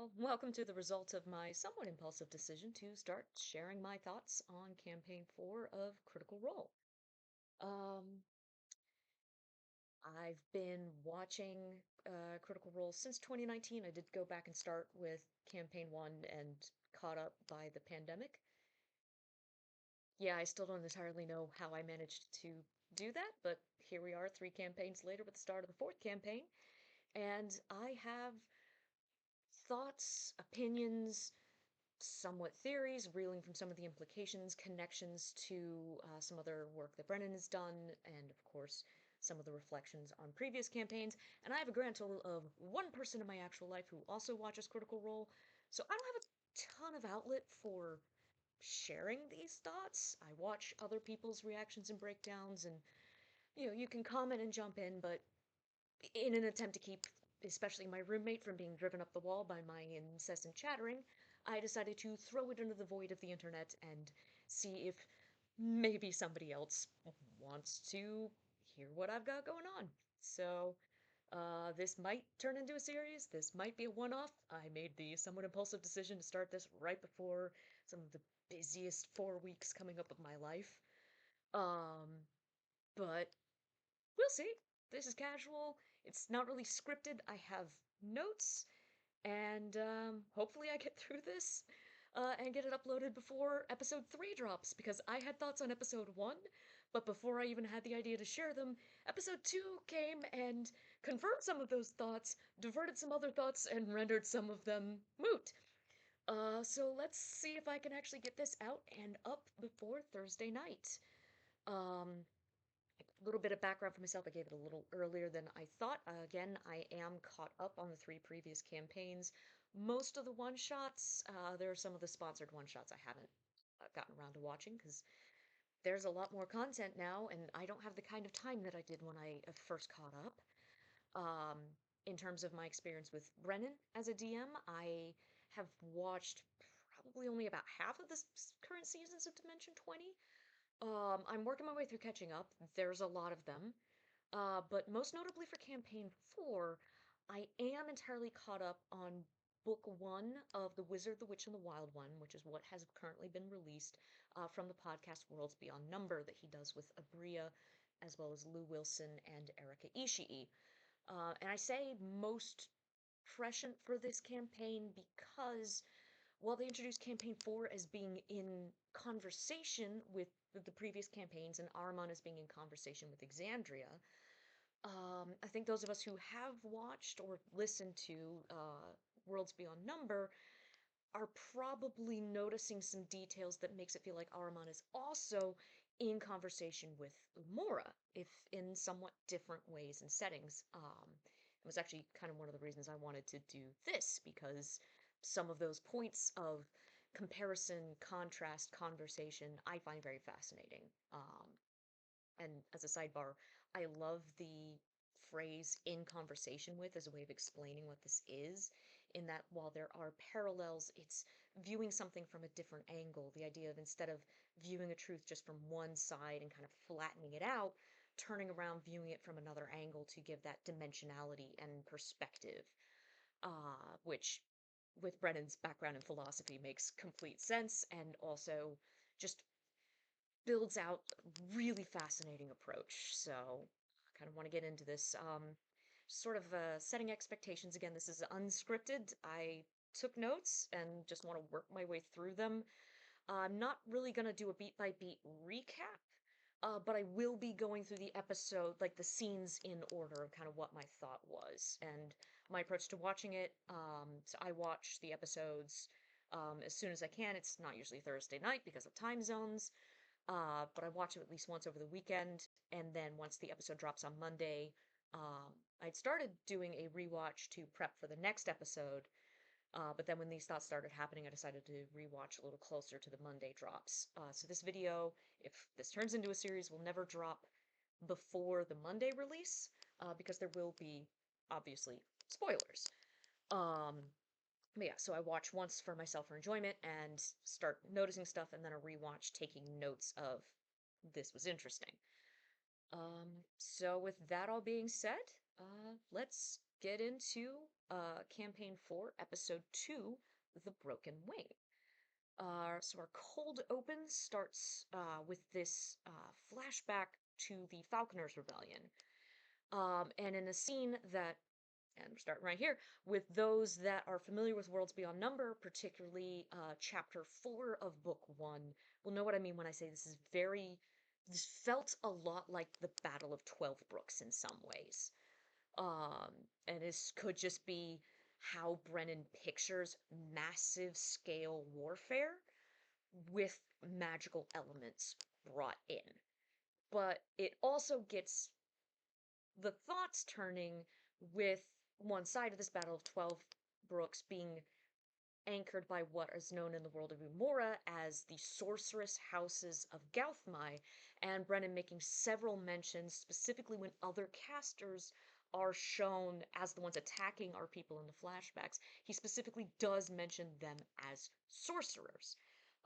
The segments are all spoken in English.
Well, welcome to the result of my somewhat impulsive decision to start sharing my thoughts on campaign 4 of Critical Role. Um, I've been watching Critical Role since 2019. I did go back and start with campaign 1 and caught up by the pandemic. Yeah, I still don't entirely know how I managed to do that, but here we are 3 campaigns later with the start of the 4th campaign, and I have thoughts, opinions, somewhat theories, reeling from some of the implications, connections to some other work that Brennan has done, and of course, some of the reflections on previous campaigns. And I have a grand total of one person in my actual life who also watches Critical Role, so I don't have a ton of outlet for sharing these thoughts. I watch other people's reactions and breakdowns, and you can comment and jump in, but in an attempt to keep especially my roommate from being driven up the wall by my incessant chattering, I decided to throw it into the void of the internet and see if maybe somebody else wants to hear what I've got going on. So, this might turn into a series. This might be a one-off. I made the somewhat impulsive decision to start this right before some of the busiest 4 weeks coming up of my life. Um, but we'll see. This is casual. It's not really scripted. I have notes, and hopefully I get through this and get it uploaded before episode 3 drops, because I had thoughts on episode 1, but before I even had the idea to share them, episode 2 came and confirmed some of those thoughts, diverted some other thoughts, and rendered some of them moot. So let's see if I can actually get this out and up before Thursday night. Um, a little bit of background for myself. I gave it a little earlier than I thought. Again, I am caught up on the 3 previous campaigns. Most of the one-shots, there are some of the sponsored one-shots I haven't gotten around to watching because there's a lot more content now, and I don't have the kind of time that I did when I first caught up. Um, in terms of my experience with Brennan as a DM, I have watched probably only about half of the current seasons of Dimension 20. I'm working my way through catching up. There's a lot of them. But most notably for campaign 4, I am entirely caught up on book 1 of The Wizard, the Witch, and the Wild One, which is what has currently been released from the podcast Worlds Beyond Number that he does with Abria, as well as Lou Wilson and Erika Ishii. And I say most prescient for this campaign because while they introduced campaign 4 as being in conversation with the previous campaigns and Armon as being in conversation with Exandria, I think those of us who have watched or listened to Worlds Beyond Number are probably noticing some details that makes it feel like Ahriman is also in conversation with Umora, if in somewhat different ways and settings. It was actually kind of one of the reasons I wanted to do this, because some of those points of comparison, contrast, conversation, I find very fascinating. And as a sidebar, I love the phrase in conversation with as a way of explaining what this is, in that while there are parallels, it's viewing something from a different angle. The idea of, instead of viewing a truth just from one side and kind of flattening it out, turning around, viewing it from another angle to give that dimensionality and perspective, which with Brennan's background in philosophy makes complete sense, and also just builds out a really fascinating approach. So I kind of want to get into this. Sort of setting expectations again. This is unscripted. I took notes and just want to work my way through them. I'm not really going to do a beat by beat recap, but I will be going through the episode, like the scenes in order of kind of what my thought was and my approach to watching it. So I watch the episodes as soon as I can. It's not usually Thursday night because of time zones. But I watch it at least once over the weekend, and then once the episode drops on Monday, I'd started doing a rewatch to prep for the next episode, but then when these thoughts started happening, I decided to rewatch a little closer to the Monday drops. So this video, if this turns into a series, will never drop before the Monday release, because there will be, obviously, spoilers. Um, but yeah, so I watch once for myself for enjoyment and start noticing stuff, and then a rewatch taking notes of this was interesting. So with that all being said, let's get into Campaign 4, Episode 2, The Broken Wing. So our cold open starts with this flashback to the Falconers Rebellion. And in a scene that, and we're starting right here, with those that are familiar with Worlds Beyond Number, particularly Chapter 4 of Book 1, will know what I mean when I say this felt a lot like the Battle of 12 Brooks in some ways. Um, and this could just be how Brennan pictures massive scale warfare with magical elements brought in. But it also gets the thoughts turning with one side of this Battle of 12 Brooks being anchored by what is known in the world of Umora as the sorceress houses of Gauthmai, and Brennan making several mentions, specifically when other casters are shown as the ones attacking our people in the flashbacks. He specifically does mention them as sorcerers.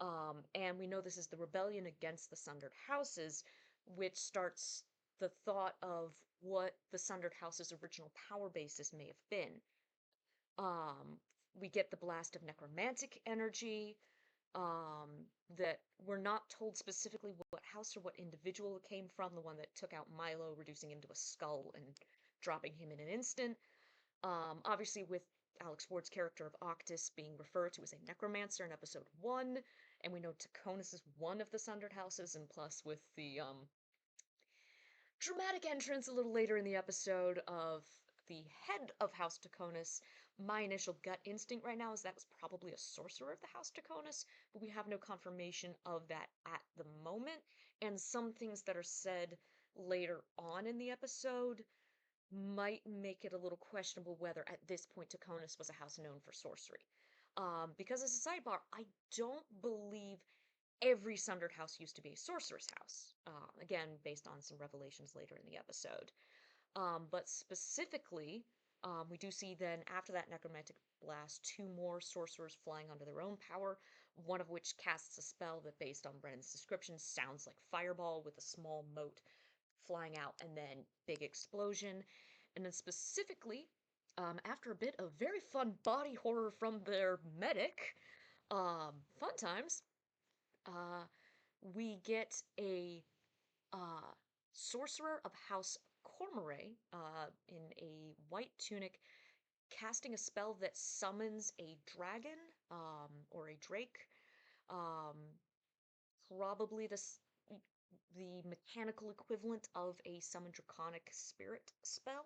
And we know this is the rebellion against the Sundered Houses, which starts the thought of what the Sundered House's original power basis may have been. We get the blast of necromantic energy, that we're not told specifically what house or what individual it came from, the one that took out Milo, reducing him to a skull and dropping him in an instant. Obviously, with Alex Ward's character of Octus being referred to as a necromancer in episode 1, and we know Taconis is one of the Sundered Houses, and plus with the dramatic entrance a little later in the episode of the head of House Taconis, my initial gut instinct right now is that was probably a sorcerer of the House Taconis, but we have no confirmation of that at the moment, and some things that are said later on in the episode might make it a little questionable whether at this point Taconis was a house known for sorcery. Because as a sidebar, I don't believe every Sundered house used to be a sorceress house. Again, based on some revelations later in the episode. But specifically, we do see then after that necromantic blast, two more sorcerers flying under their own power, one of which casts a spell that, based on Brennan's description, sounds like fireball with a small mote flying out and then big explosion. And then specifically, after a bit of very fun body horror from their medic, fun times, uh, we get a uh, sorcerer of House Cormoray in a white tunic casting a spell that summons a dragon or a drake. Um, Probably the mechanical equivalent of a summon draconic spirit spell,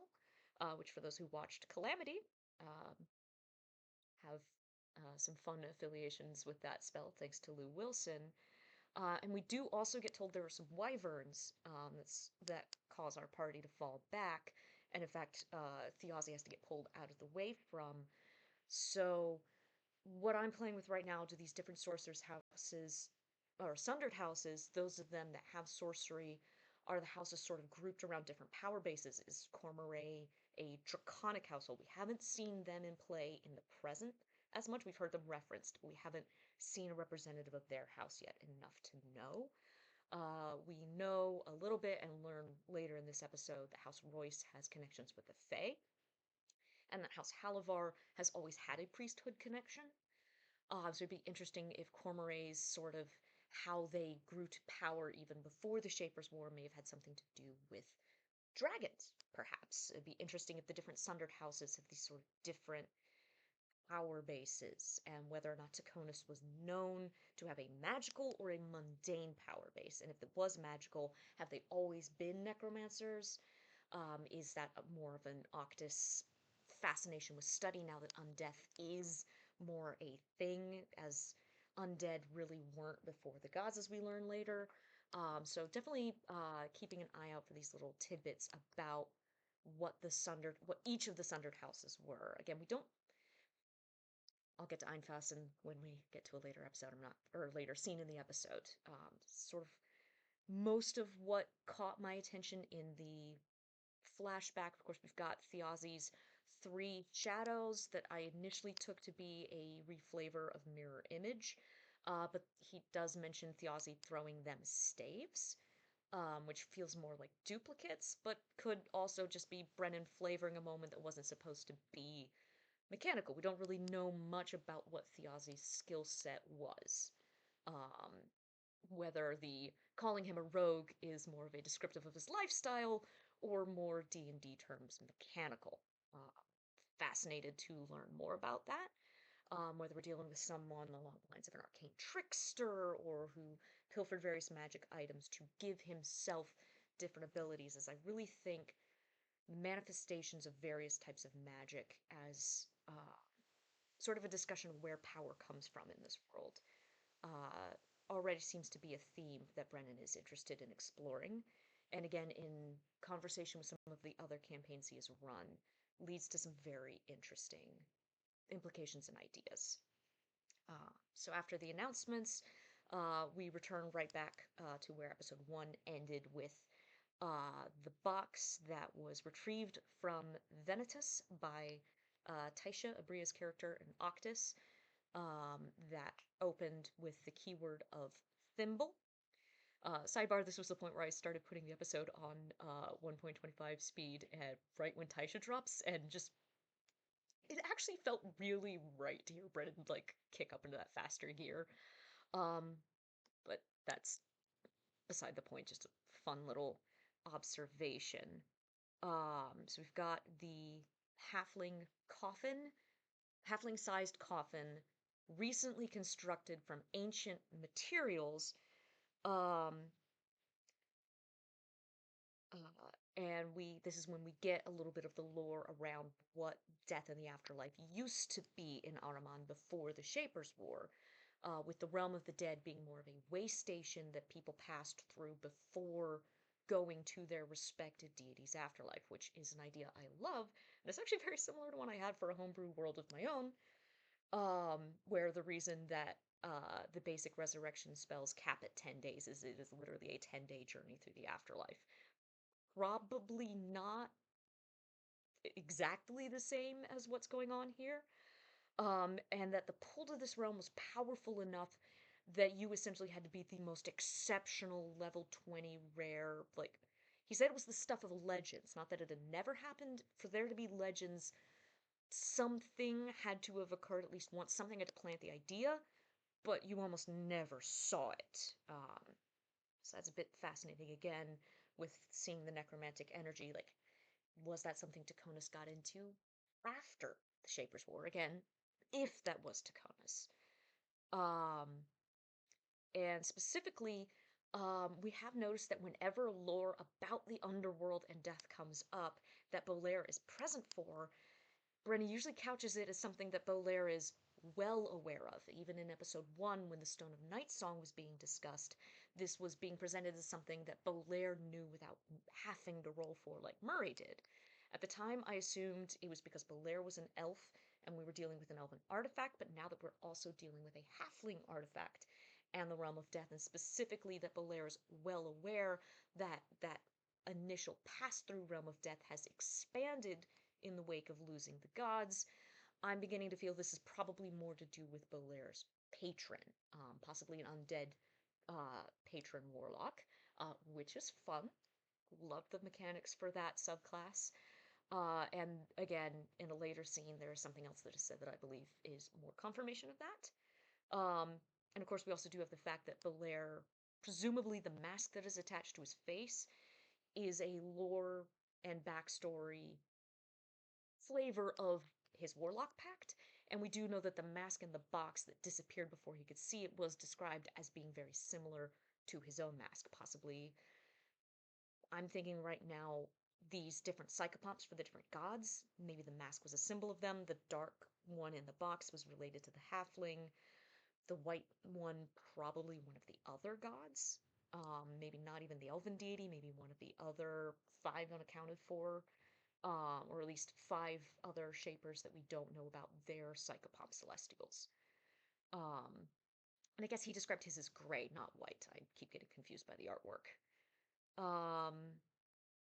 which for those who watched Calamity um, have some fun affiliations with that spell thanks to Lou Wilson. And we do also get told there are some wyverns that cause our party to fall back, and in fact, Thiazi has to get pulled out of the way from. So, what I'm playing with right now do these different sorcerers' houses, or sundered houses, those of them that have sorcery, are the houses sort of grouped around different power bases. Is Cormoray a draconic household? We haven't seen them in play in the present as much. We've heard them referenced, but we haven't seen a representative of their house yet enough to know. We know a little bit and learn later in this episode that House Royce has connections with the Fae, and that House Halavar has always had a priesthood connection. So it'd be interesting if Cormoray's sort of how they grew to power even before the Shapers' War may have had something to do with dragons, perhaps. It'd be interesting if the different Sundered houses have these sort of different power bases, and whether or not Taconis was known to have a magical or a mundane power base. And if it was magical, have they always been necromancers? Is that more of an Octus fascination with study now that undeath is more a thing, as undead really weren't before the gods, as we learn later? So definitely keeping an eye out for these little tidbits about what each of the sundered houses were. Again, we don't. I'll get to Einfassen when we get to a later episode. I'm not, or later scene in the episode. Sort of most of what caught my attention in the flashback. Of course, we've got Thiazi's three shadows that I initially took to be a reflavor of mirror image. But he does mention Thiazi throwing them staves. which feels more like duplicates, but could also just be Brennan flavoring a moment that wasn't supposed to be mechanical. We don't really know much about what Thiazi's skill set was. Um, whether the calling him a rogue is more of a descriptive of his lifestyle or more D&D terms mechanical. Uh, Fascinated to learn more about that. Whether we're dealing with someone along the lines of an arcane trickster or who pilfered various magic items to give himself different abilities, as I really think manifestations of various types of magic as sort of a discussion of where power comes from in this world already seems to be a theme that Brennan is interested in exploring. And again, in conversation with some of the other campaigns he has run, leads to some very interesting implications and ideas. So after the announcements, we return right back to where episode 1 ended with the box that was retrieved from Venitus by Taisha, Abria's character, and Octus, that opened with the keyword of thimble. Sidebar, this was the point where I started putting the episode on 1.25 speed and right when Taisha drops, and just it actually felt really right to hear Brennan like kick up into that faster gear. Um, but that's beside the point, just a fun little observation. So we've got the halfling coffin, halfling sized coffin, recently constructed from ancient materials. Um, and this is when we get a little bit of the lore around what death and the afterlife used to be in Ahriman before the Shapers' War, with the realm of the dead being more of a way station that people passed through before going to their respective deities' afterlife, which is an idea I love, and it's actually very similar to one I had for a homebrew world of my own, where the reason that the basic resurrection spells cap at 10 days is it is literally a 10-day journey through the afterlife. Probably not exactly the same as what's going on here. And that the pull to this realm was powerful enough that you essentially had to be the most exceptional level 20 rare, like, he said it was the stuff of legends, not that it had never happened. For there to be legends, something had to have occurred at least once, something had to plant the idea, but you almost never saw it. So that's a bit fascinating again with seeing the necromantic energy. Like, was that something Taconis got into after the Shapers' War? Again, if that was Taconis. Um, and specifically, we have noticed that whenever lore about the underworld and death comes up that Bolaire is present for, Brenna usually couches it as something that Bolaire is well aware of. Even in episode 1, when the Stone of Night song was being discussed, this was being presented as something that Bolaire knew without having to roll for like Murray did. At the time, I assumed it was because Bolaire was an elf and we were dealing with an elven artifact, but now that we're also dealing with a halfling artifact and the realm of death, and specifically that Bolaire is well aware that that initial pass-through realm of death has expanded in the wake of losing the gods, I'm beginning to feel this is probably more to do with Bolaire's patron, possibly an undead patron warlock, which is fun. Love the mechanics for that subclass. And again, in a later scene, there is something else that is said that I believe is more confirmation of that. And of course, we also do have the fact that Belair, presumably the mask that is attached to his face, is a lore and backstory flavor of his Warlock Pact, and we do know that the mask in the box that disappeared before he could see it was described as being very similar to his own mask. Possibly, I'm thinking right now, these different psychopomps for the different gods. Maybe the mask was a symbol of them. The dark one in the box was related to the halfling. The white one, probably one of the other gods. Maybe not even the elven deity, maybe one of the other five unaccounted for, or at least five other shapers that we don't know about their psychopomp celestials. Um, and I guess he described his as gray, not white. I keep getting confused by the artwork. Um,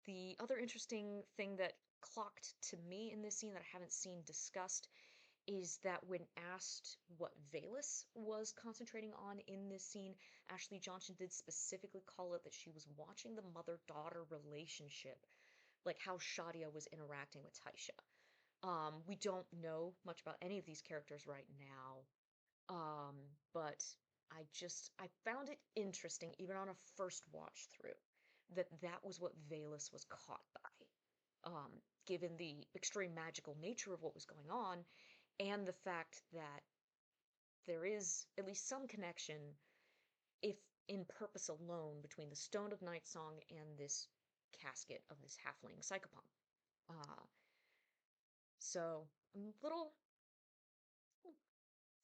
the other interesting thing that clocked to me in this scene that I haven't seen discussed is that when asked what Valus was concentrating on in this scene, Ashley Johnson did specifically call it that she was watching the mother-daughter relationship, like how Shadia was interacting with Taisha. We don't know much about any of these characters right now, but I found it interesting, even on a first watch through, that that was what Valus was caught by. Given the extreme magical nature of what was going on, and the fact that there is at least some connection, if in purpose alone, between the Stone of Night Song and this casket of this halfling psychopomp. Uh, so I'm a little.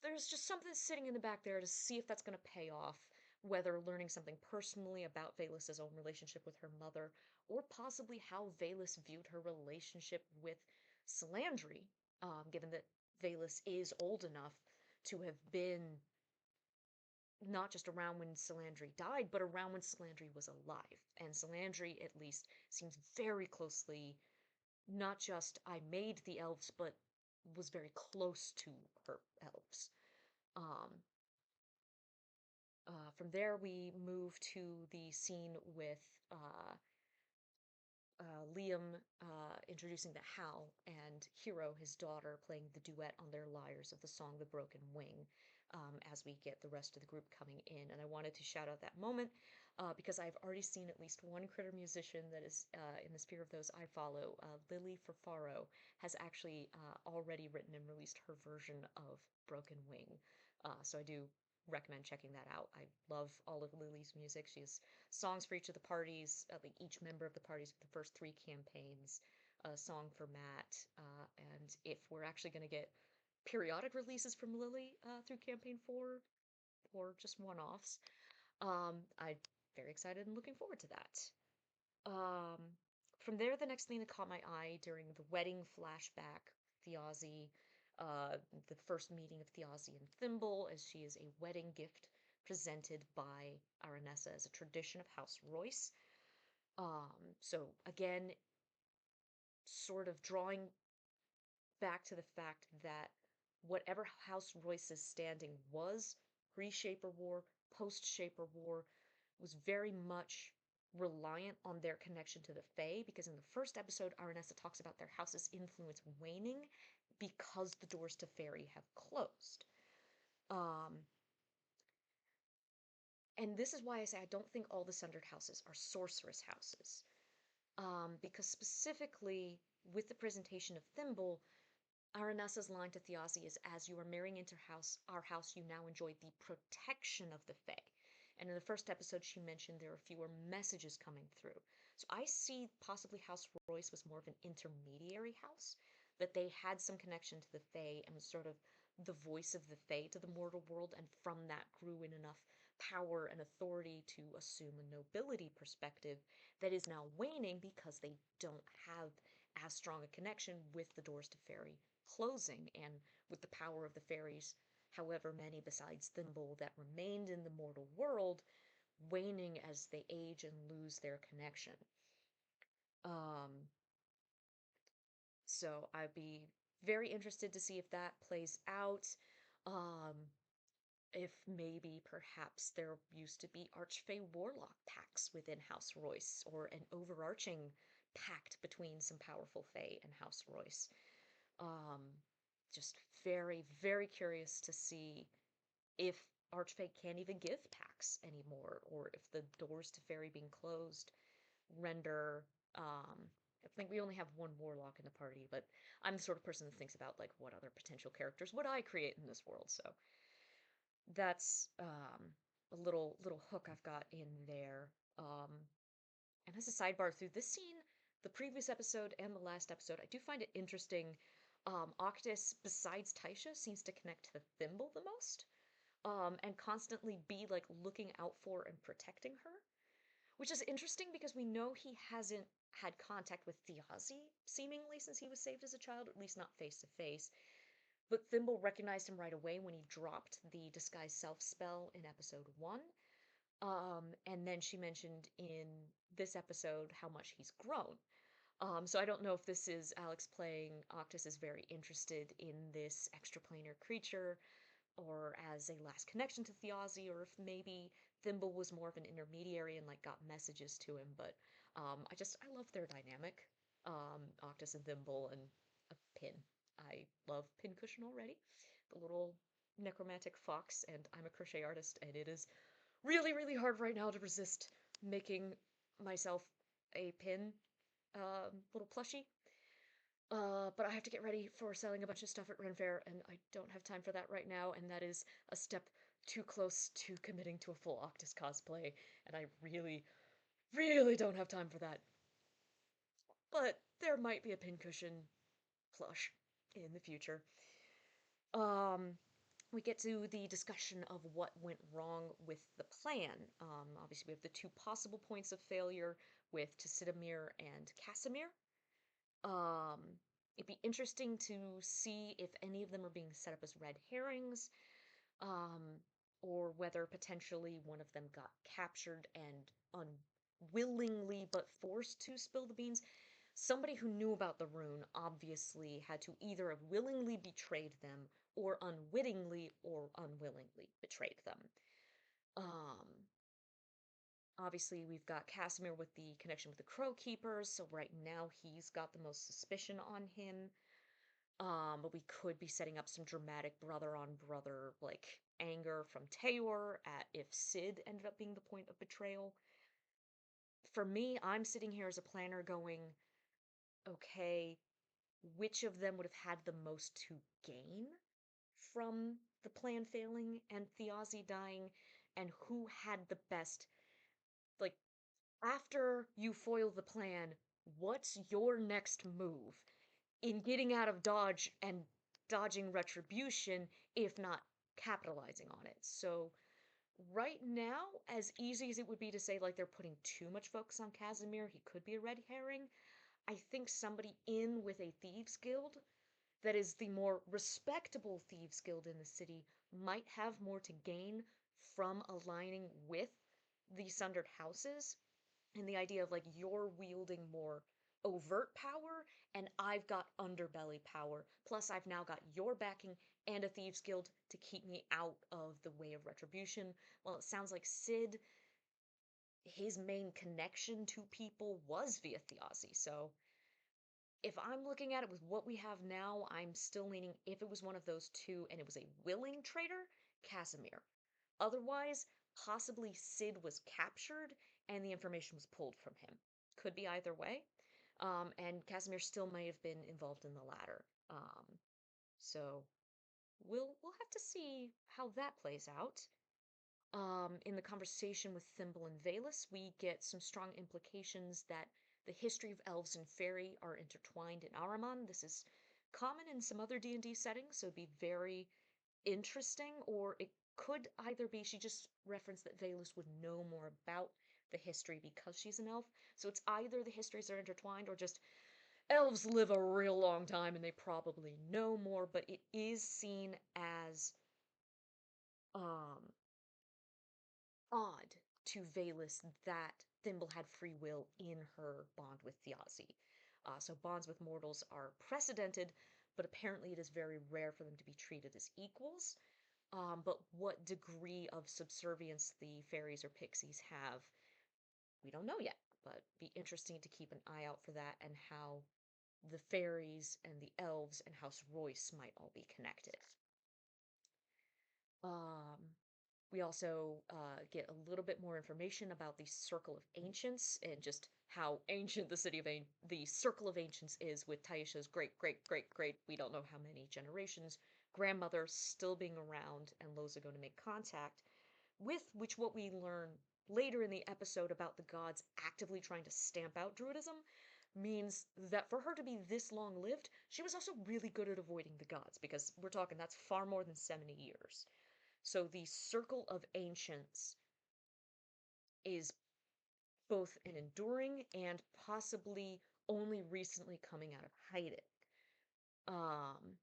There's just something sitting in the back there to see if that's going to pay off, whether learning something personally about Valis' own relationship with her mother, or possibly how Valis viewed her relationship with Salandri, given that Valis is old enough to have been not just around when Salandri died, but around when Salandri was alive. And Salandri, at least, seems very closely, not just I made the elves, but was very close to her elves. Um, from there, we move to the scene with uh, Liam introducing the Hal and Hero, his daughter, playing the duet on their lyres of the song The Broken Wing, as we get the rest of the group coming in. And I wanted to shout out that moment because I've already seen at least one critter musician that is in the sphere of those I follow. Lily Farfaro has actually already written and released her version of Broken Wing. So I do recommend checking that out. I love all of Lily's music. She has songs for each of the parties, like each member of the parties for the first three campaigns, a song for Matt, and if we're actually going to get periodic releases from Lily through campaign 4, or just one-offs, I'm very excited and looking forward to that. Um, from there, the next thing that caught my eye during the wedding flashback, Thiazi, uh, the first meeting of Thiazi and Thimble, as she is a wedding gift presented by Aranessa as a tradition of House Royce. So again, sort of drawing back to the fact that whatever House Royce's standing was, pre-Shaper War, post-Shaper War, was very much reliant on their connection to the Fae, because in the first episode, Aranessa talks about their house's influence waning because the doors to Fairy have closed. Um, and this is why I say I don't think all the Sundered houses are sorceress houses. Because specifically with the presentation of Thimble, Aranessa's line to Thiazi is, as you are marrying into our house, you now enjoy the protection of the Fae. And in the first episode, she mentioned there are fewer messages coming through. So I see possibly House Royce was more of an intermediary house, that they had some connection to the Fae and was sort of the voice of the Fae to the mortal world, and from that grew in enough power and authority to assume a nobility perspective that is now waning because they don't have as strong a connection with the doors to Fairy closing, and with the power of the fairies, however many besides Thimble that remained in the mortal world, waning as they age and lose their connection. Um, so I'd be very interested to see if that plays out. Um, if maybe perhaps there used to be Archfey Warlock pacts within House Royce, or an overarching pact between some powerful Fae and House Royce. Um, just very, very curious to see if Archfey can't even give packs anymore, or if the doors to Fairy being closed render. I think we only have one warlock in the party, but I'm the sort of person that thinks about like what other potential characters would I create in this world. So that's a little hook I've got in there. Um, and as a sidebar, through this scene, the previous episode and the last episode, I do find it interesting. Octis, besides Taisha, seems to connect to Thimble the most, and constantly be like looking out for and protecting her, which is interesting because we know he hasn't had contact with Thiazi seemingly since he was saved as a child, at least not face to face. But Thimble recognized him right away when he dropped the disguise self spell in episode 1. And then she mentioned in this episode how much he's grown. So I don't know if this is Alex playing Octus is very interested in this extraplanar creature, or as a last connection to Thiazi, or if maybe Thimble was more of an intermediary and like got messages to him. But I love their dynamic, Octus and Thimble, and a pin. I love Pincushion already, the little necromantic fox, and I'm a crochet artist, and it is really, really hard right now to resist making myself a pin little plushie. But I have to get ready for selling a bunch of stuff at Ren Fair, and I don't have time for that right now, and that is a step too close to committing to a full Octus cosplay, and I really, really don't have time for that. But there might be a pincushion plush in the future. Um, we get to the discussion of what went wrong with the plan. Obviously, we have the two possible points of failure with Tsidamir and Casimir. Um, it'd be interesting to see if any of them are being set up as red herrings, um, or whether potentially one of them got captured and unwillingly but forced to spill the beans. Somebody who knew about the rune obviously had to either have willingly betrayed them or unwittingly or unwillingly betrayed them. Um, Obviously, we've got Casimir with the connection with the Crow Keepers, so right now he's got the most suspicion on him. But we could be setting up some dramatic brother on brother, like, anger from Tayor at if Sid ended up being the point of betrayal. For me, I'm sitting here as a planner going, okay, which of them would have had the most to gain from the plan failing and Thiazi dying, and who had the best, like, after you foil the plan, what's your next move in getting out of Dodge and dodging retribution, if not capitalizing on it? So, right now, as easy as it would be to say, like, they're putting too much focus on Casimir, he could be a red herring, I think somebody in with a Thieves Guild that is the more respectable Thieves Guild in the city might have more to gain from aligning with the Sundered Houses, and the idea of like you're wielding more overt power and I've got underbelly power. Plus, I've now got your backing and a Thieves Guild to keep me out of the way of retribution. Well, it sounds like Sid, his main connection to people was via Thiazi, so if I'm looking at it with what we have now, I'm still leaning, if it was one of those two and it was a willing traitor, Casimir. Otherwise, possibly Sid was captured and the information was pulled from him. Could be either way. And Casimir still may have been involved in the latter. So we'll have to see how that plays out. In the conversation with Thimble and Valus, we get some strong implications that the history of elves and fairy are intertwined in Ahriman. This is common in some other D&D settings, so it'd be very interesting, or it could either be she just referenced that Valus would know more about the history because she's an elf. So it's either the histories are intertwined or just elves live a real long time and they probably know more, but it is seen as um odd to Valus that Thimble had free will in her bond with Thiazi. So bonds with mortals are precedented, but apparently it is very rare for them to be treated as equals. But what degree of subservience the fairies or pixies have, we don't know yet. But be interesting to keep an eye out for that and how the fairies and the elves and House Royce might all be connected. Um, we also get a little bit more information about the Circle of Ancients and just how ancient the the Circle of Ancients is, with Taisha's great, great, great, great, we don't know how many generations, grandmother still being around and Loza going to make contact with, which what we learn later in the episode about the gods actively trying to stamp out Druidism means that for her to be this long lived, she was also really good at avoiding the gods, because we're talking that's far more than 70 years. So the Circle of Ancients is both an enduring and possibly only recently coming out of hiding. Um,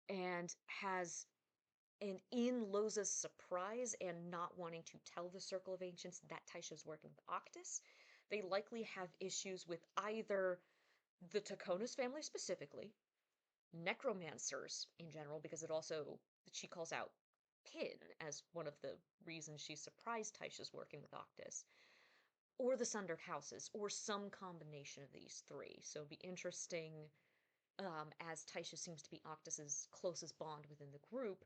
and has, and in Loza's surprise and not wanting to tell the Circle of Ancients that Taisha's working with Octus, they likely have issues with either the Taconis family specifically, necromancers in general, because it also, she calls out Pin as one of the reasons she's surprised Taisha's working with Octus, or the Sundered Houses, or some combination of these three. So it'd be interesting, as Taisha seems to be Octus's closest bond within the group,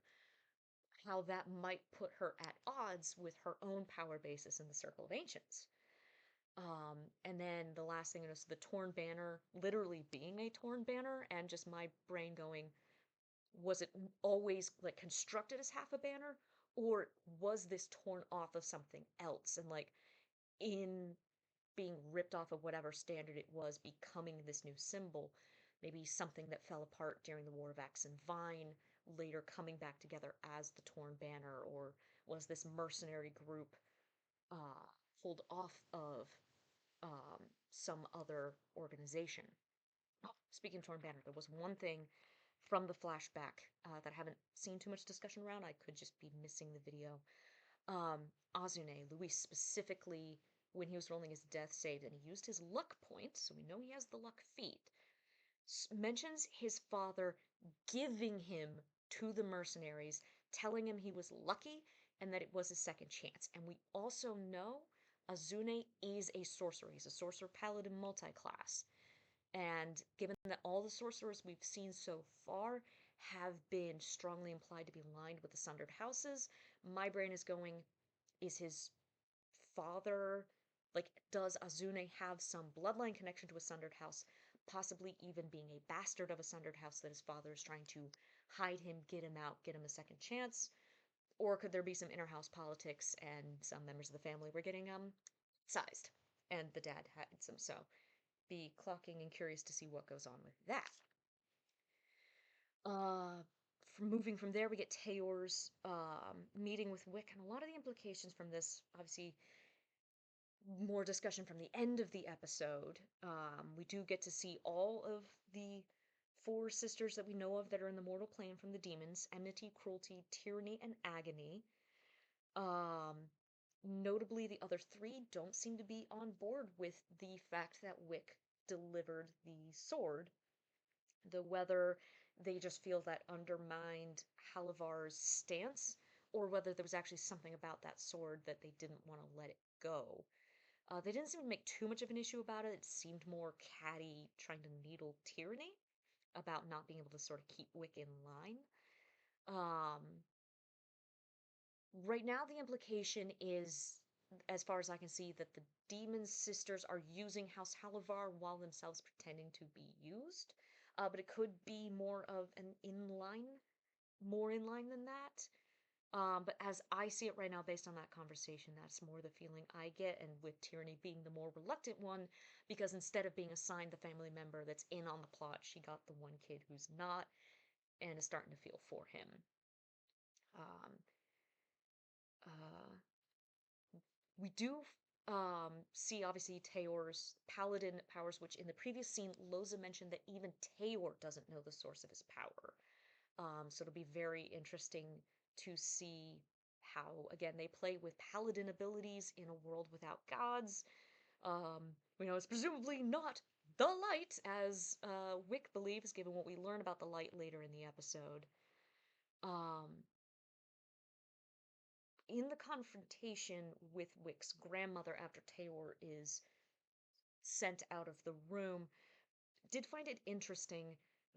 how that might put her at odds with her own power basis in the Circle of Ancients. And then the last thing is the torn banner literally being a torn banner, and just my brain going, was it always like constructed as half a banner, or was this torn off of something else and like in being ripped off of whatever standard it was, becoming this new symbol? Maybe something that fell apart during the War of Axe and Vine, later coming back together as the torn banner, or was this mercenary group uh, pulled off of um, some other organization? Oh, speaking of Torn Banner, there was one thing from the flashback that I haven't seen too much discussion around. I could just be missing the video. Um, Azune, Luis specifically, when he was rolling his death save and he used his luck point, so we know he has the luck feat, mentions his father giving him to the mercenaries, telling him he was lucky and that it was his second chance. And we also know Azune is a sorcerer. He's a sorcerer paladin multiclass. And given that all the sorcerers we've seen so far have been strongly implied to be aligned with the Sundered Houses, my brain is going, is his father, like, does Azune have some bloodline connection to a Sundered House, possibly even being a bastard of a Sundered House that his father is trying to hide him, get him out, get him a second chance? Or could there be some inner house politics and some members of the family were getting sized, and the dad had some? So be clocking and curious to see what goes on with that. Moving from there, we get Tayor's meeting with Wick, and a lot of the implications from this, obviously, more discussion from the end of the episode. We do get to see all of the four sisters that we know of that are in the mortal plane from the demons: enmity, cruelty, tyranny, and agony. Um, Notably, the other three don't seem to be on board with the fact that Wick delivered the sword. Whether they just feel that undermined Halavar's stance, or whether there was actually something about that sword that they didn't want to let it go. They didn't seem to make too much of an issue about it. It seemed more catty, trying to needle tyranny about not being able to sort of keep Wick in line. Um, right now, the implication is, as far as I can see, that the demon sisters are using House Halavar while themselves pretending to be used. But it could be more of an inline, more in line than that. But as I see it right now, based on that conversation, that's more the feeling I get, and with Tyranny being the more reluctant one, because instead of being assigned the family member that's in on the plot, she got the one kid who's not, and is starting to feel for him. Um, uh, we do see, obviously, Tayor's paladin powers, which in the previous scene, Loza mentioned that even Tayor doesn't know the source of his power. So it'll be very interesting to see how, again, they play with paladin abilities in a world without gods. We know it's presumably not the light, as Wick believes, given what we learn about the light later in the episode. Um, in the confrontation with Wick's grandmother after Tayor is sent out of the room, did find it interesting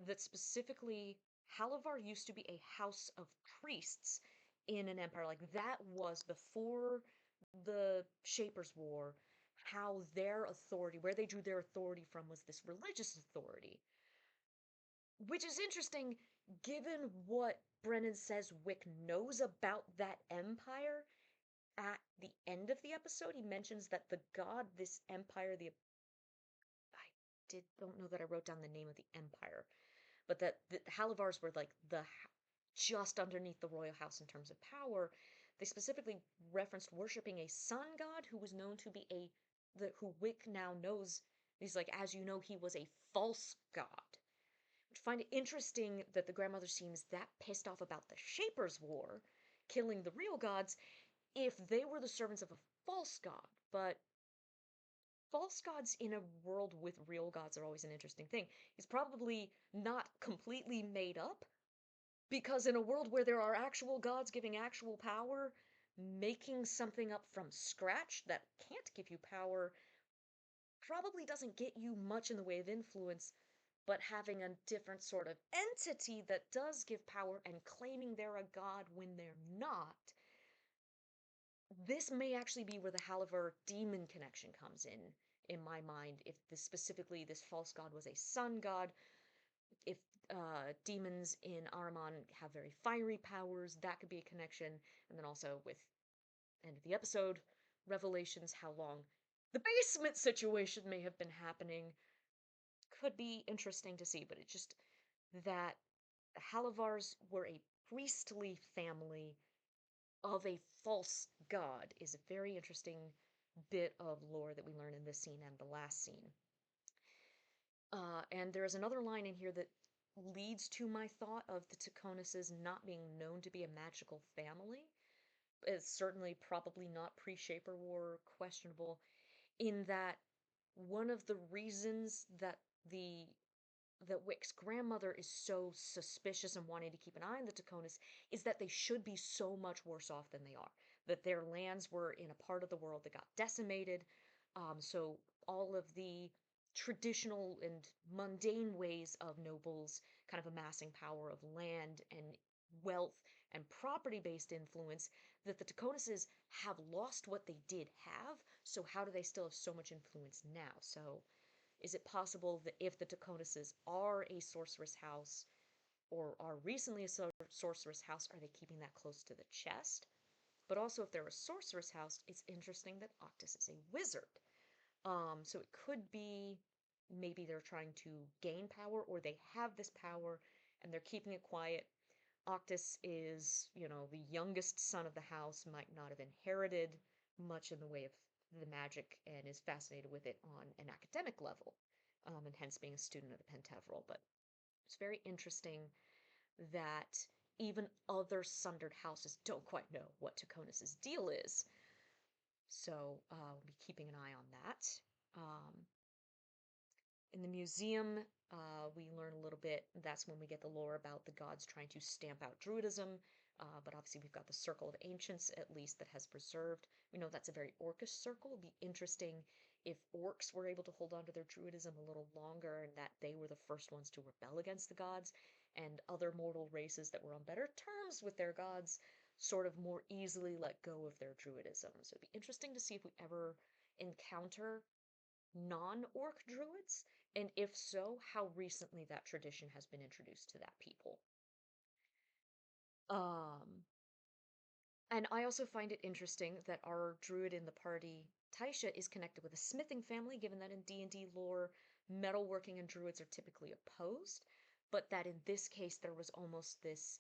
that specifically Halavar used to be a house of priests in an empire. Like, that was before the Shapers' War, how their authority, where they drew their authority from, was this religious authority. Which is interesting given what Brennan says Wick knows about that empire. At the end of the episode, he mentions that the god this empire, don't know that I wrote down the name of the empire, but that the Halavars were like just underneath the royal house in terms of power. They specifically referenced worshiping a sun god who was known to be who Wick now knows. He's like, as you know, he was a false god. Which I find it interesting that the grandmother seems that pissed off about the Shapers' War, killing the real gods, if they were the servants of a false god. But false gods in a world with real gods are always an interesting thing. It's probably not completely made up, because in a world where there are actual gods giving actual power, making something up from scratch that can't give you power probably doesn't get you much in the way of influence, but having a different sort of entity that does give power and claiming they're a god when they're not, this may actually be where the Halavar demon connection comes in my mind. If this specifically, this false god was a sun god, if demons in Ahriman have very fiery powers, that could be a connection. And then also with end of the episode revelations, how long the basement situation may have been happening could be interesting to see. But it's just that Halavars were a priestly family of a false god is a very interesting bit of lore that we learn in this scene and the last scene. And there is another line in here that leads to my thought of the Taconuses not being known to be a magical family. It's certainly probably not pre-Shaper War, questionable, in that one of the reasons that Wick's grandmother is so suspicious and wanting to keep an eye on the Taconis is that they should be so much worse off than they are. That their lands were in a part of the world that got decimated. So all of the traditional and mundane ways of nobles kind of amassing power of land and wealth and property-based influence, that the Taconises have lost what they did have, so how do they still have so much influence now? So is it possible that if the Taconuses are a sorceress house, or are recently a sorceress house, are they keeping that close to the chest? But also, if they're a sorceress house, it's interesting that Octus is a wizard. So it could be maybe they're trying to gain power, or they have this power and they're keeping it quiet. Octus is, the youngest son of the house, might not have inherited much in the way of the magic and is fascinated with it on an academic level, and hence being a student of the Pentavral. But it's very interesting that even other sundered houses don't quite know what Taconus's deal is. So we'll be keeping an eye on that. In the museum, we learn a little bit. That's when we get the lore about the gods trying to stamp out Druidism. But obviously, we've got the Circle of Ancients, at least, that has preserved. We know that's a very orcish circle. It'd be interesting if orcs were able to hold on to their Druidism a little longer and that they were the first ones to rebel against the gods, and other mortal races that were on better terms with their gods sort of more easily let go of their Druidism. So it'd be interesting to see if we ever encounter non-orc druids, and if so, how recently that tradition has been introduced to that people. Um, and I also find it interesting that our druid in the party, Taisha, is connected with a smithing family, given that in D&D lore, metalworking and druids are typically opposed, but that in this case there was almost this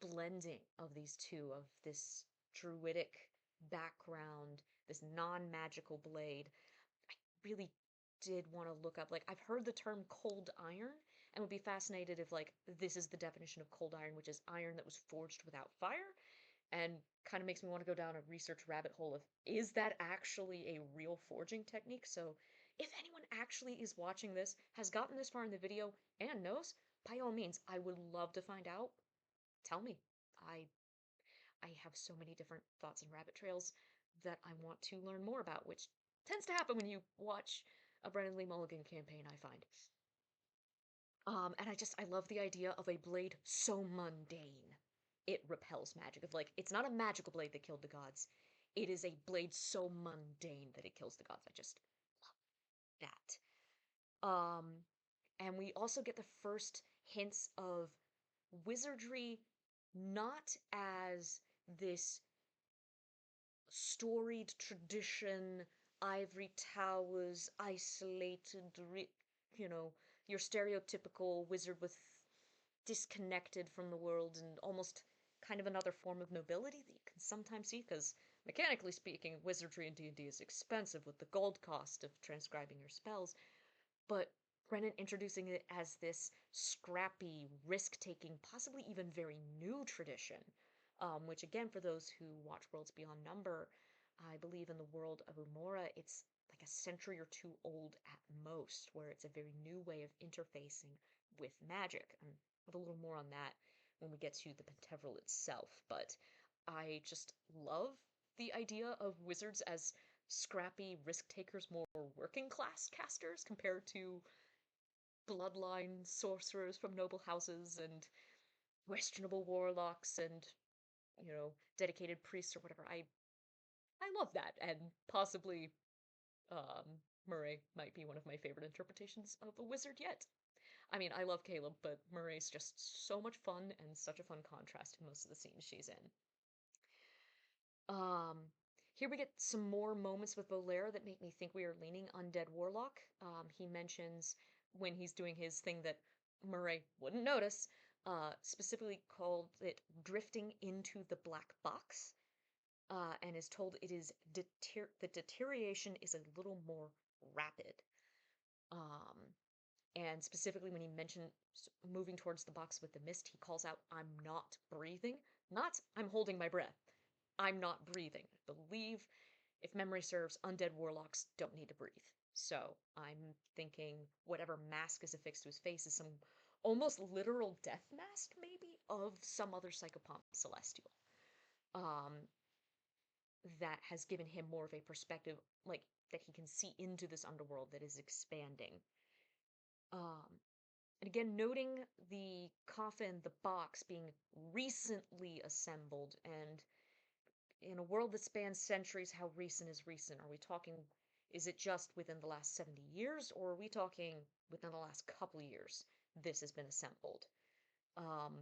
blending of these two, of this druidic background, this non-magical blade. Really did want to look up, like, I've heard the term cold iron and would be fascinated if, like, this is the definition of cold iron, which is iron that was forged without fire, and kind of makes me want to go down a research rabbit hole of, is that actually a real forging technique? So if anyone actually is watching this, has gotten this far in the video and knows, by all means, I would love to find out. Tell me. I have so many different thoughts and rabbit trails that I want to learn more about, which tends to happen when you watch a Brennan Lee Mulligan campaign, I find. And I love the idea of a blade so mundane it repels magic. Of, like, it's not a magical blade that killed the gods. It is a blade so mundane that it kills the gods. I just love that. And we also get the first hints of wizardry, not as this storied tradition, ivory towers, isolated, you know, your stereotypical wizard with disconnected from the world and almost kind of another form of nobility that you can sometimes see, because mechanically speaking, wizardry in D&D is expensive with the gold cost of transcribing your spells, but Brennan introducing it as this scrappy, risk-taking, possibly even very new tradition, which again, for those who watch Worlds Beyond Number, I believe in the world of Umora, it's like a century or two old at most, where it's a very new way of interfacing with magic. And have a little more on that when we get to the Pentevral itself. But I just love the idea of wizards as scrappy risk takers, more working class casters compared to bloodline sorcerers from noble houses and questionable warlocks and, dedicated priests or whatever. I love that, and possibly um, Murray might be one of my favorite interpretations of a wizard yet. I mean, I love Caleb, but Murray's just so much fun and such a fun contrast in most of the scenes she's in. Um, Here we get some more moments with Volaire that make me think we are leaning undead warlock. He mentions when he's doing his thing that Murray wouldn't notice, specifically called it drifting into the black box, and is told it is the deterioration is a little more rapid. Um, and specifically when he mentioned moving towards the box with the mist, he calls out, "I'm not breathing," not "I'm holding my breath." I'm not breathing. I believe, if memory serves, undead warlocks don't need to breathe. So I'm thinking whatever mask is affixed to his face is some almost literal death mask, maybe, of some other psychopomp celestial. Um, that has given him more of a perspective, like, that he can see into this underworld that is expanding. Um, and again, noting the coffin, the box being recently assembled, and in a world that spans centuries, how recent is recent? Are we talking, is it just within the last 70 years, or are we talking within the last couple of years this has been assembled? Um,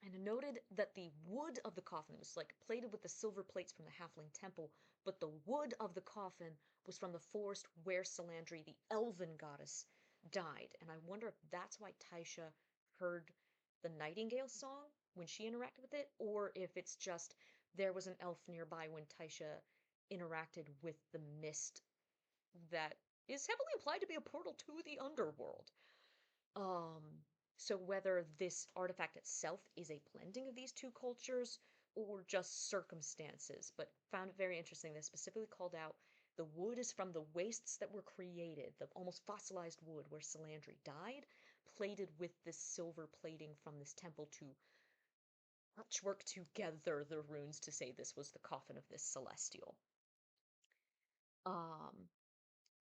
and I noted that the wood of the coffin was like plated with the silver plates from the Halfling Temple, but the wood of the coffin was from the forest where Salandri, the elven goddess, died. And I wonder if that's why Taisha heard the Nightingale song when she interacted with it, or if it's just there was an elf nearby when Taisha interacted with the mist that is heavily implied to be a portal to the underworld. Um, so whether this artifact itself is a blending of these two cultures or just circumstances, but found it very interesting that specifically called out the wood is from the wastes that were created, the almost fossilized wood where Salandri died, plated with this silver plating from this temple to patchwork together the runes to say this was the coffin of this celestial. Um,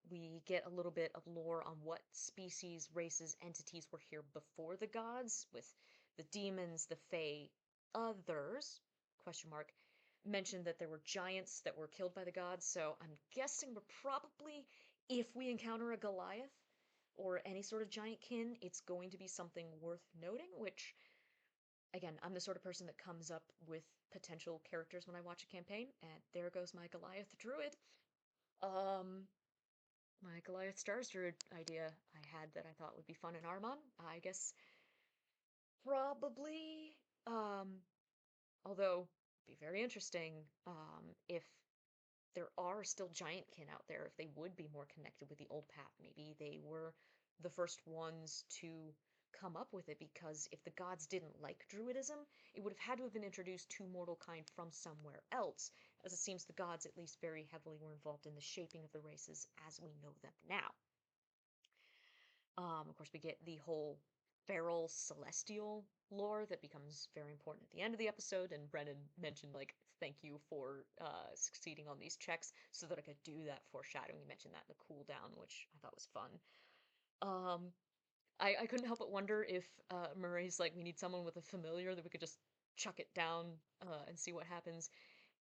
we get a little bit of lore on what species, races, entities were here before the gods, with the demons, the fae, others, question mark, mentioned that there were giants that were killed by the gods, so I'm guessing we're probably, if we encounter a Goliath or any sort of giant kin, it's going to be something worth noting, which, again, I'm the sort of person that comes up with potential characters when I watch a campaign, and there goes my Goliath druid. Um, my Goliath Stars Druid idea I had that I thought would be fun in Armon. I guess probably, although be very interesting if there are still giantkin out there, if they would be more connected with the old path. Maybe they were the first ones to come up with it, because if the gods didn't like druidism, it would have had to have been introduced to mortal kind from somewhere else, as it seems the gods at least very heavily were involved in the shaping of the races as we know them now. Of course, we get the whole feral celestial lore that becomes very important at the end of the episode, and Brennan mentioned, like, thank you for succeeding on these checks so that I could do that foreshadowing. He mentioned that in the cooldown, which I thought was fun. Um, I couldn't help but wonder if Murray's like, we need someone with a familiar that we could just chuck it down and see what happens,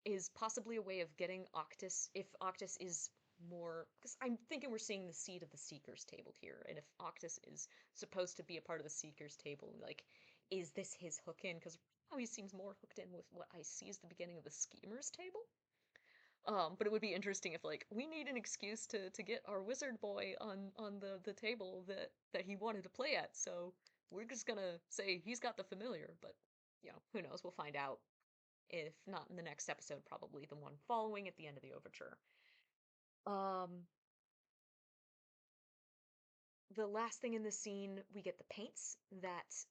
is possibly a way of getting Octus, if Octus is more, because I'm thinking we're seeing the seed of the Seeker's table here, and if Octus is supposed to be a part of the Seeker's table, like, is this his hook in? Because now he seems more hooked in with what I see as the beginning of the Schemer's table. But it would be interesting if, like, we need an excuse to get our wizard boy on the table that he wanted to play at, so we're just gonna say he's got the familiar, but, who knows, we'll find out. If not in the next episode, probably the one following at the end of the overture. Um, the last thing in the scene, we get the paints that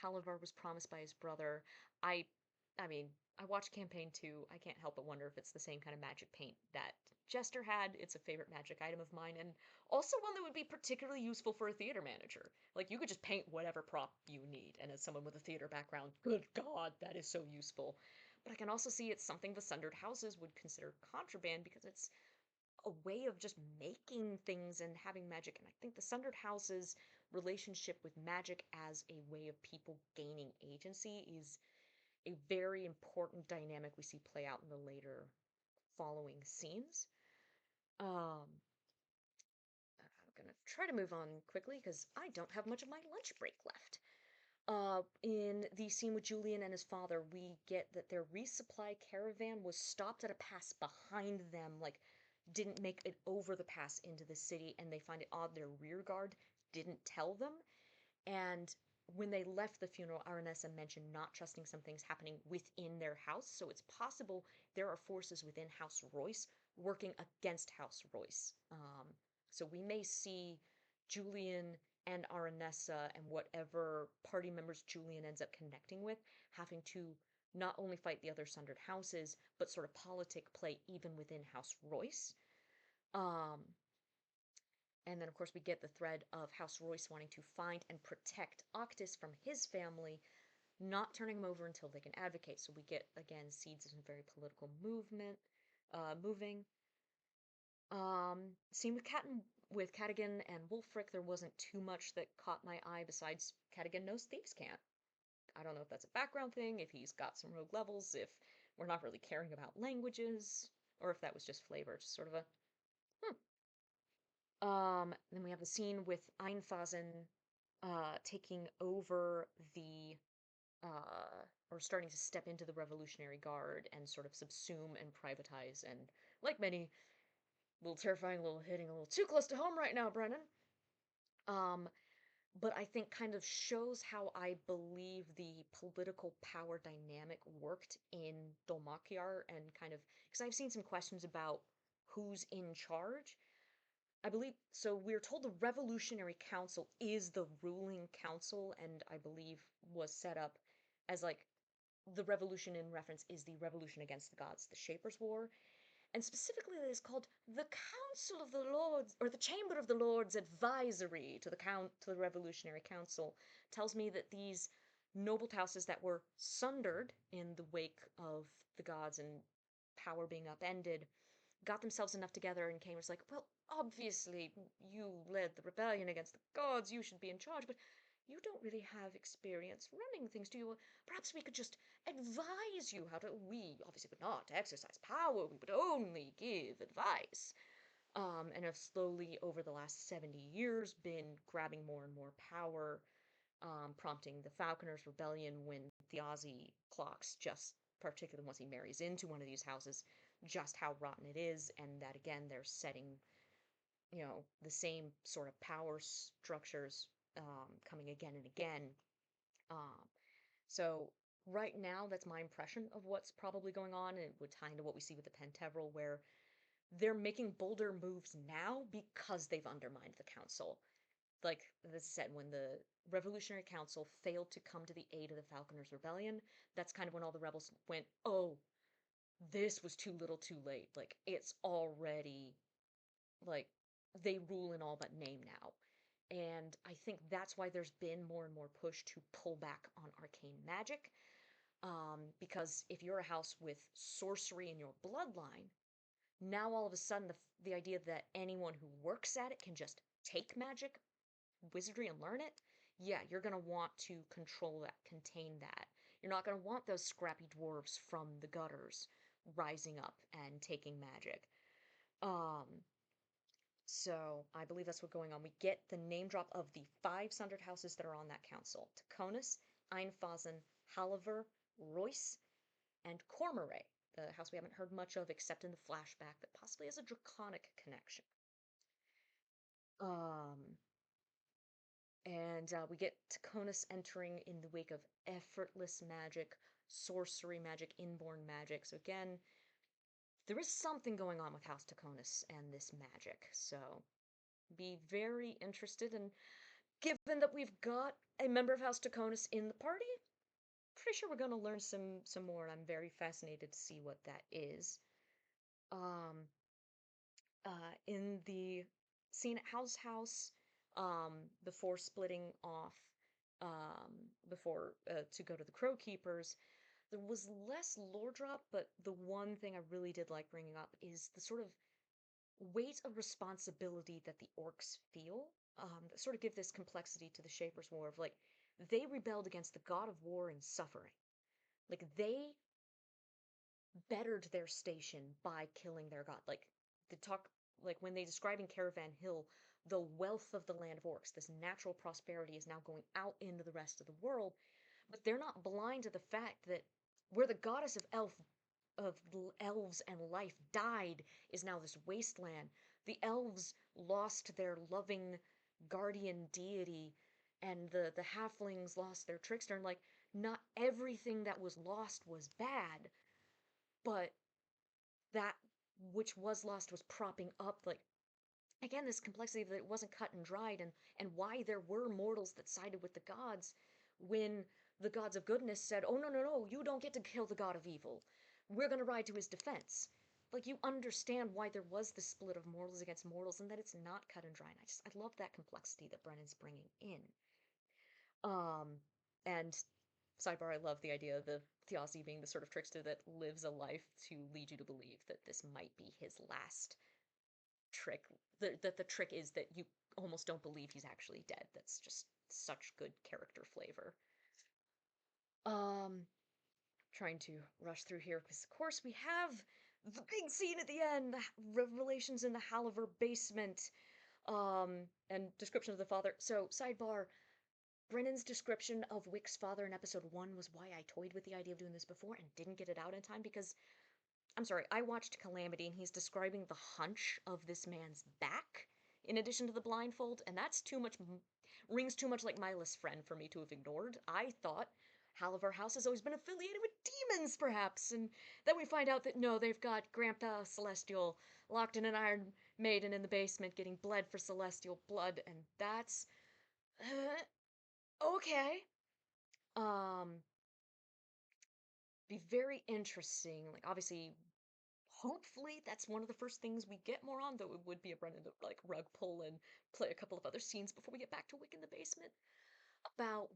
Halavar was promised by his brother. I, I mean, I watched campaign 2. I can't help but wonder if it's the same kind of magic paint that Jester had. It's a favorite magic item of mine, and also one that would be particularly useful for a theater manager. Like, you could just paint whatever prop you need, and as someone with a theater background, good God, that is so useful. But I can also see it's something the Sundered Houses would consider contraband because it's a way of just making things and having magic. And I think the Sundered House's relationship with magic as a way of people gaining agency is a very important dynamic we see play out in the later following scenes. Um, I'm gonna try to move on quickly because I don't have much of my lunch break left. In the scene with Julian and his father, we get that their resupply caravan was stopped at a pass behind them, like, didn't make it over the pass into the city, and they find it odd their rear guard didn't tell them. And when they left the funeral, Aranessa mentioned not trusting some things happening within their house, so it's possible there are forces within House Royce working against House Royce. So we may see Julian and Aranessa and whatever party members Julian ends up connecting with having to not only fight the other sundered houses, but sort of politic play even within House Royce. Um, and then, of course, we get the thread of House Royce wanting to find and protect Octus from his family, not turning him over until they can advocate. So we get, again, seeds of some very political moving. Scene with with Cadigan and Wulfric, there wasn't too much that caught my eye besides Cadigan knows thieves can't. I don't know if that's a background thing, if he's got some rogue levels, if we're not really caring about languages, or if that was just flavor, just sort of a, hmm. Then we have the scene with Einfasen taking over or starting to step into the Revolutionary Guard and sort of subsume and privatize, and like many, little terrifying, little hitting a little too close to home right now, Brennan. Um, but I think kind of shows how I believe the political power dynamic worked in Dolmakiar and kind of, because I've seen some questions about who's in charge. I believe so. We're told the Revolutionary Council is the ruling council, and I believe was set up as like the revolution in reference is the revolution against the gods, the Shapers' War, and specifically it is called the Council of the Lords or the Chamber of the Lords Advisory to the Revolutionary Council. Tells me that these noble houses that were sundered in the wake of the gods and power being upended got themselves enough together and came was like, well, obviously you led the rebellion against the gods, you should be in charge, but you don't really have experience running things, do you? Perhaps we could just advise you how to. We obviously would not exercise power, we would only give advice. And have slowly over the last 70 years been grabbing more and more power, prompting the Falconers' rebellion when Thjazi clocks, just particularly once he marries into one of these houses, just how rotten it is, and that again they're setting, the same sort of power structures coming again and again. Um, so right now, that's my impression of what's probably going on, and it would tie into what we see with the Pentevral, where they're making bolder moves now because they've undermined the council. Like this is said, when the Revolutionary Council failed to come to the aid of the Falconers' Rebellion, that's kind of when all the rebels went, oh, this was too little too late. Like, it's already, like, they rule in all but name now. And I think that's why there's been more and more push to pull back on arcane magic. Because if you're a house with sorcery in your bloodline, now all of a sudden the idea that anyone who works at it can just take magic, wizardry, and learn it, yeah, you're going to want to control that, contain that. You're not going to want those scrappy dwarves from the gutters rising up and taking magic. Um, so I believe that's what's going on. We get the name drop of the 5 sundered houses that are on that council: Taconis, Einfasen, Halaver, Royce, and Cormorey, the house we haven't heard much of except in the flashback that possibly has a draconic connection. Um, and we get Taconis entering in the wake of effortless magic, sorcery magic, inborn magic. So again, there is something going on with House Taconis and this magic. So be very interested. And given that we've got a member of House Taconis in the party, pretty sure we're going to learn some more. And I'm very fascinated to see what that is. Um, in the scene at House, before splitting off, um, before to go to the Crow Keepers, there was less lore drop, but the one thing I really did like bringing up is the sort of weight of responsibility that the orcs feel, that sort of give this complexity to the Shaper's War of like, they rebelled against the god of war and suffering. Like, they bettered their station by killing their god. Like, the talk, like, when they describe in Caravan Hill, the wealth of the land of orcs, this natural prosperity is now going out into the rest of the world, but they're not blind to the fact that where the goddess of elves and life died is now this wasteland. The elves lost their loving guardian deity, and the halflings lost their trickster. And like, not everything that was lost was bad, but that which was lost was propping up, like, again, this complexity that it wasn't cut and dried, and why there were mortals that sided with the gods when the gods of goodness said, oh, no, no, no, you don't get to kill the god of evil, we're going to ride to his defense. Like, you understand why there was this split of mortals against mortals, and that it's not cut and dry. And I love that complexity that Brennan's bringing in. And sidebar, I love the idea of the Thiazi being the sort of trickster that lives a life to lead you to believe that this might be his last trick. That the trick is that you almost don't believe he's actually dead. That's just such good character flavor. Um, Trying to rush through here because, of course, we have the big scene at the end, the revelations in the Halliver basement, and description of the father. So, sidebar, Brennan's description of Wick's father in episode 1 was why I toyed with the idea of doing this before and didn't get it out in time, because I'm sorry, I watched Calamity and he's describing the hunch of this man's back in addition to the blindfold, and that's too much, rings too much like Mila's friend for me to have ignored. I thought Halivar House has always been affiliated with demons, perhaps, and then we find out that no, they've got Grandpa Celestial locked in an Iron Maiden in the basement getting bled for celestial blood, and that's okay. Um, be very interesting. Like, obviously, hopefully that's one of the first things we get more on, though it would be a Brennan to like rug pull and play a couple of other scenes before we get back to Wick in the basement, about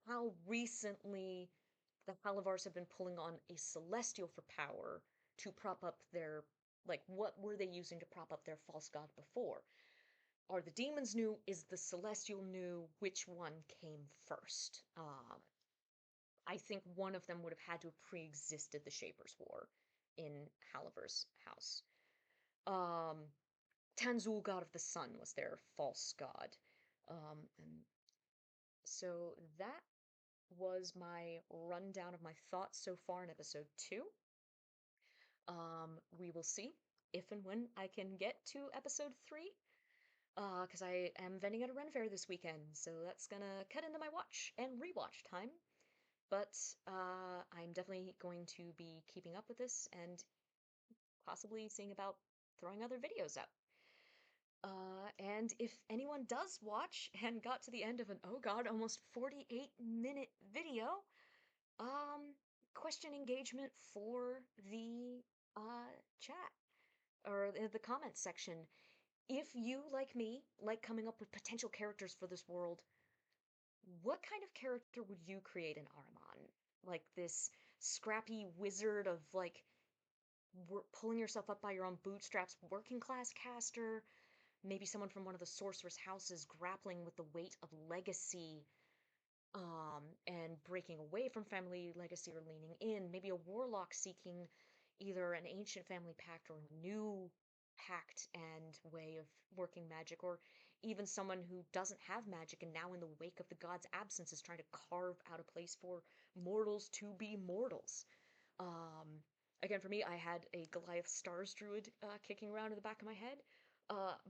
how recently the Halivars have been pulling on a celestial for power to prop up their, like, what were they using to prop up their false god before? Are the demons new? Is the celestial new? Which one came first? I think one of them would have had to have pre-existed the Shaper's War in Halivar's house. Um, Tanzul, god of the sun, was their false god. And so that was my rundown of my thoughts so far in episode 2. We will see if and when I can get to episode 3, because I am vending at a Ren Fair this weekend, so that's gonna cut into my watch and rewatch time. But I'm definitely going to be keeping up with this and possibly seeing about throwing other videos up. And if anyone does watch and got to the end of an, oh god, almost 48-minute video, question engagement for the chat or the comments section. If you, like me, like coming up with potential characters for this world, what kind of character would you create in Ahriman? Like this scrappy wizard of like pulling yourself up by your own bootstraps, working class caster, maybe someone from one of the sorceress houses grappling with the weight of legacy, and breaking away from family legacy or leaning in, maybe a warlock seeking either an ancient family pact or a new pact and way of working magic, or even someone who doesn't have magic and now in the wake of the god's absence is trying to carve out a place for mortals to be mortals. Um, Again, for me, I had a Goliath Stars Druid kicking around in the back of my head,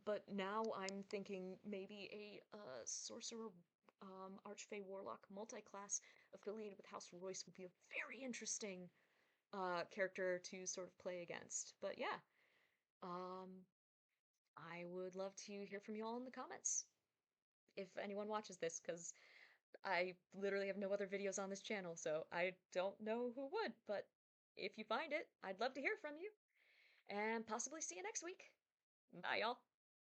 but now I'm thinking maybe a Sorcerer Archfey Warlock multi-class affiliated with House Royce would be a very interesting character to sort of play against. But yeah, um, I would love to hear from you all in the comments if anyone watches this, because I literally have no other videos on this channel, so I don't know who would, but if you find it, I'd love to hear from you, and possibly see you next week. Bye, y'all.